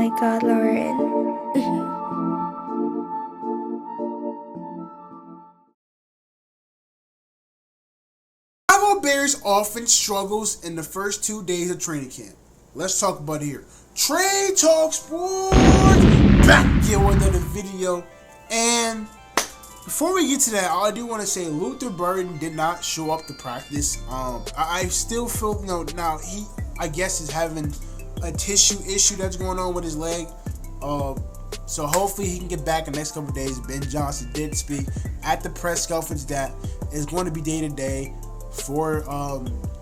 my God, Lauren. Chicago Bears offense struggles in the first 2 days of training camp. Let's talk about it here. Trade Talk Sports back here with another video. And before we get to that, I do want to say Luther Burden did not show up to practice. I still feel, now he, I guess, is having a tissue issue that's going on with his leg. So hopefully he can get back in the next couple of days. Ben Johnson did speak at the press conference that it's going to be day to day for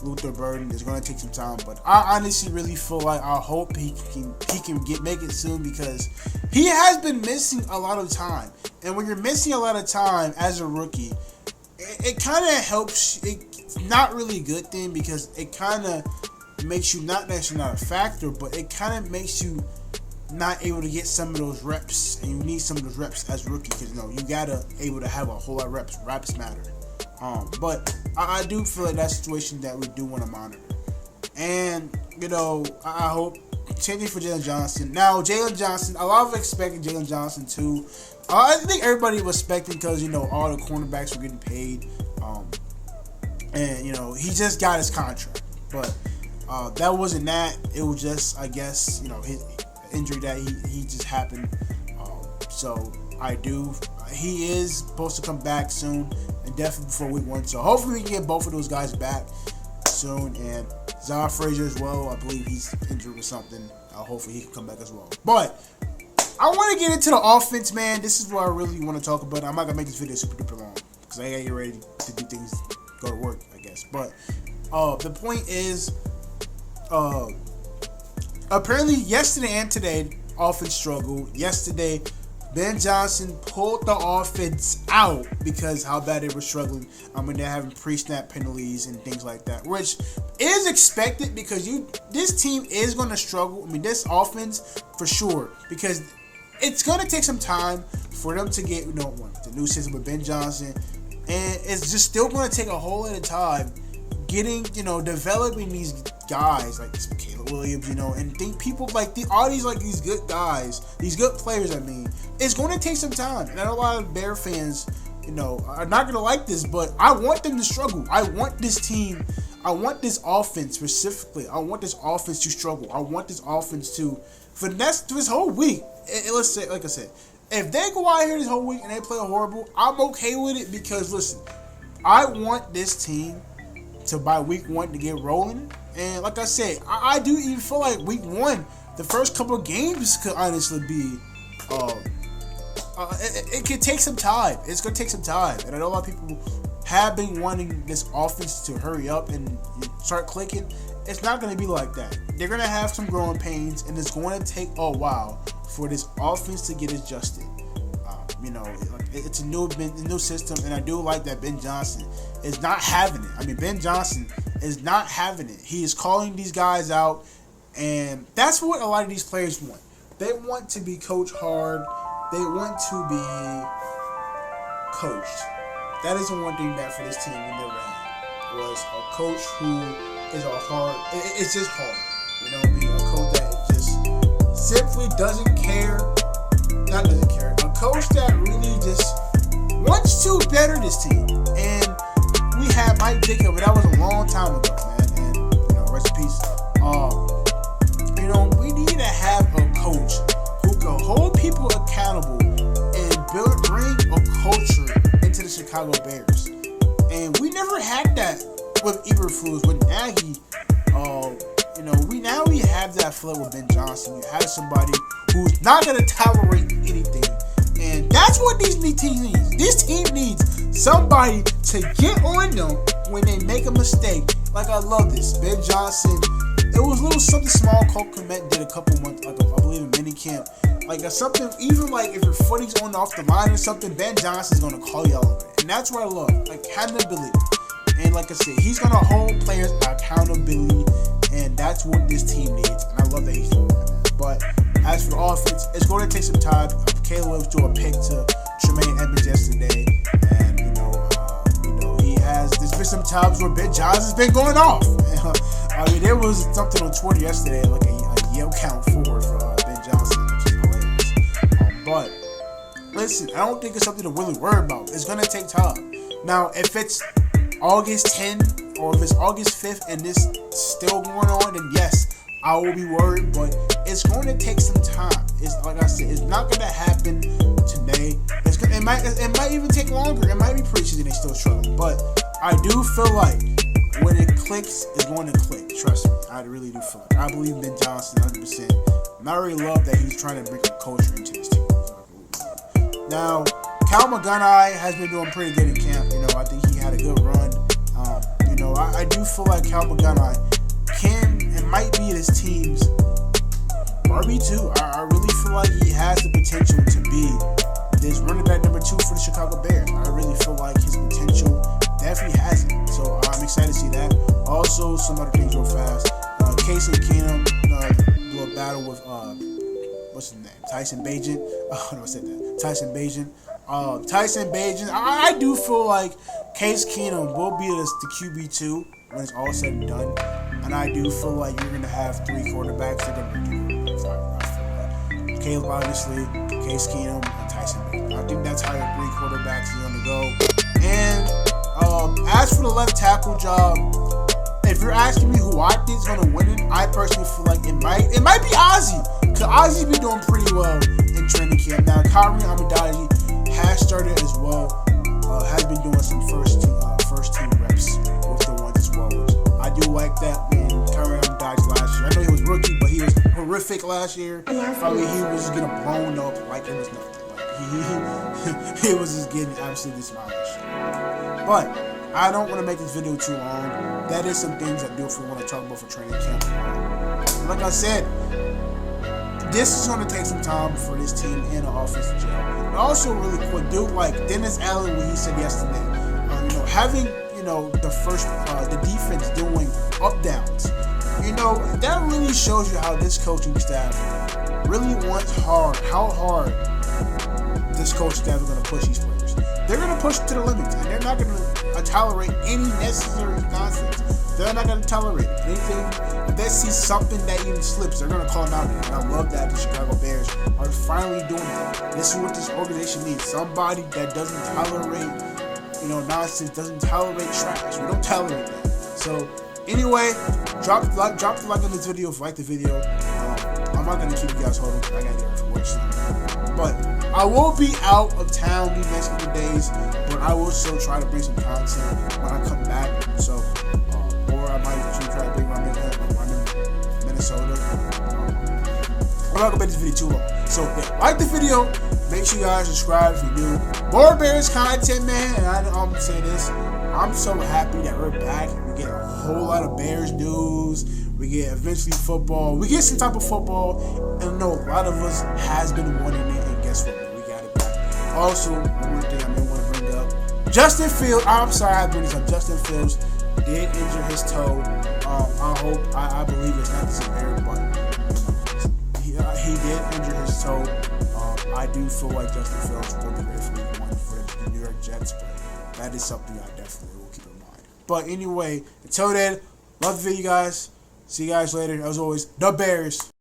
Luther Burden. It's going to take some time, but I honestly really feel like I hope he can make it soon, because he has been missing a lot of time. And when you're missing a lot of time as a rookie, it kind of helps. It's not really a good thing, because it kind of makes you not necessarily not a factor, but it kind of makes you not able to get some of those reps, and you need some of those reps as a rookie, because you gotta able to have a whole lot of reps. Reps matter. But I do feel like that situation that we do want to monitor. And, I hope, same thing for Jalen Johnson. Now, Jalen Johnson, a lot of expecting Jalen Johnson too. I think everybody was expecting, because, all the cornerbacks were getting paid. And, he just got his contract. But that wasn't that. It was just, I guess, his injury that he just happened. So he is supposed to come back soon, and definitely before week 1. So hopefully we can get both of those guys back soon. And Zara Frazier as well. I believe he's injured with something. Hopefully he can come back as well. But I want to get into the offense, man. This is what I really want to talk about. I'm not gonna make this video super duper long, because I gotta get ready to do things, go to work, I guess. But the point is, apparently yesterday and today, offense struggled. Yesterday, Ben Johnson pulled the offense out because how bad they were struggling. They're having pre-snap penalties and things like that, which is expected, because this team is going to struggle. This offense for sure, because it's going to take some time for them to get the new system with Ben Johnson, and it's just still going to take a whole lot of time getting developing these guys like Caleb Williams, and think people like all these good guys, these good players. It's going to take some time, and I know a lot of Bear fans, are not going to like this, but I want them to struggle. I want this team. I want this offense specifically. I want this offense to struggle. I want this offense to finesse this whole week. And let's say, like I said, if they go out here this whole week and they play horrible, I'm okay with it, because listen, I want this team to by week 1 to get rolling. And like I said, I do even feel like week 1, the first couple of games could honestly be it could take some time. It's gonna take some time, and I know a lot of people have been wanting this offense to hurry up and start clicking. It's not gonna be like that. They're gonna have some growing pains, and it's going to take a while for this offense to get adjusted. It's a new system, and I do like that Ben Johnson is not having it. Ben Johnson is not having it. He is calling these guys out, and that's what a lot of these players want. They want to be coached hard. They want to be coached. That is the one thing that for this team we never had, was a coach who is it's just hard. A coach that just simply doesn't care. Not doesn't care. A coach that really just wants to better this team. And we had Mike Ditka, but that was a long time ago, man. And rest in peace. We need to have a coach who can hold people accountable and bring a culture into the Chicago Bears. And we never had that with Eberflus, with Nagy. We have that flow with Ben Johnson. You have somebody who's not going to tolerate anything. And that's what this team needs. This team needs somebody to get on them when they make a mistake. Like, I love this. Ben Johnson, it was a little something small Cole Kmet did a couple months, I believe in minicamp. Like, something, even like if your footing's on off the line or something, Ben Johnson's going to call you out on it. And that's what I love. Like, accountability. And like I said, he's going to hold players accountability. And that's what this team needs. And I love that he's doing that. But as for the offense, it's going to take some time. Caleb Williams threw a pick to Tremaine Edmonds yesterday. And, there's been some times where Ben Johnson's been going off. There was something on Twitter yesterday, like a yell count forward for Ben Johnson, which is hilarious. But listen, I don't think it's something to really worry about. It's gonna take time. Now, if it's August 10th or if it's August 5th and this still going on, then yes, I will be worried. But it's going to take some time. It's like I said, it's not gonna happen today. It might even take longer. It might be preseason they still struggling. But I do feel like when it clicks, it's going to click. Trust me, I really do feel like. I believe in Ben Johnson 100%. And I really love that he's trying to bring a culture into this team. Now, Cal McGunny has been doing pretty good in camp. You know, I think he had a good run. You know, I do feel like Cal McGunny can and might be this team's RB2. I really feel like he has the potential to be this running back number 2 for the Chicago Bears. I really feel like his potential definitely has it. So I'm excited to see that. Also, some other things real fast. Case and Keenum do a battle with what's his name? Tyson Bagent. Oh no, I said that. Tyson Bagent. I do feel like Case Keenum will be the QB2 when it's all said and done. And I do feel like you're gonna have 3 quarterbacks. They're gonna be 2 quarterbacks. I feel like Caleb, obviously, Case Keenum, and Tyson Bagent. I think that's how your 3 quarterbacks are gonna go. And as for the left tackle job, if you're asking me who I think is gonna win it, I personally feel like it might be Ozzie. Cause Ozzie be doing pretty well in training camp. Now Kyrie Amidali has started as well. Has been doing some first team reps with the ones as well. Which I do like that. Man, Kyrie Amidali last year. I know he was rookie, but he was horrific last year. I mean, he was just getting blown up like it was nothing. Like he was just getting absolutely demolished. But I don't want to make this video too long. That is some things I do want to talk about for training camp. Like I said, this is going to take some time for this team and the offense to gel. And also, really quick, dude, like Dennis Allen, when he said yesterday, you know, having the defense doing up downs, you know, that really shows you how this coaching staff really wants how hard this coaching staff is going to push these players. They're going to push to the limits, and they're not going to tolerate any necessary nonsense. They're not going to tolerate anything. If they see something that even slips, they're going to call it out. And I love that the Chicago Bears are finally doing that. This is what this organization needs. Somebody that doesn't tolerate, you know, nonsense, doesn't tolerate trash. We don't tolerate that. So, anyway, drop the like on this video if you like the video. I'm not going to keep you guys holding. I got to get ready for work soon. But I will be out of town these next couple days, but I will still try to bring some content when I come back. So, or I might try to bring my Minnesota. I'm not gonna make this video too long. So, yeah, like the video. Make sure you guys subscribe if you do. More Bears content, man. And I'm gonna say this. I'm so happy that we're back. We get a whole lot of Bears news. We get eventually football. We get some type of football. And I know a lot of us has been wanting it. And guess what? We got it back. Also, one more thing I may want to bring up. Justin Fields. I'm sorry I bring this up. Justin Fields did injure his toe. I believe it's not severe, but he did injure his toe. I do feel like Justin Fields will be ready for week 1 for the New York Jets, but that is something I definitely will keep in mind. But anyway, until then, love the video, guys. See you guys later. As always, the Bears.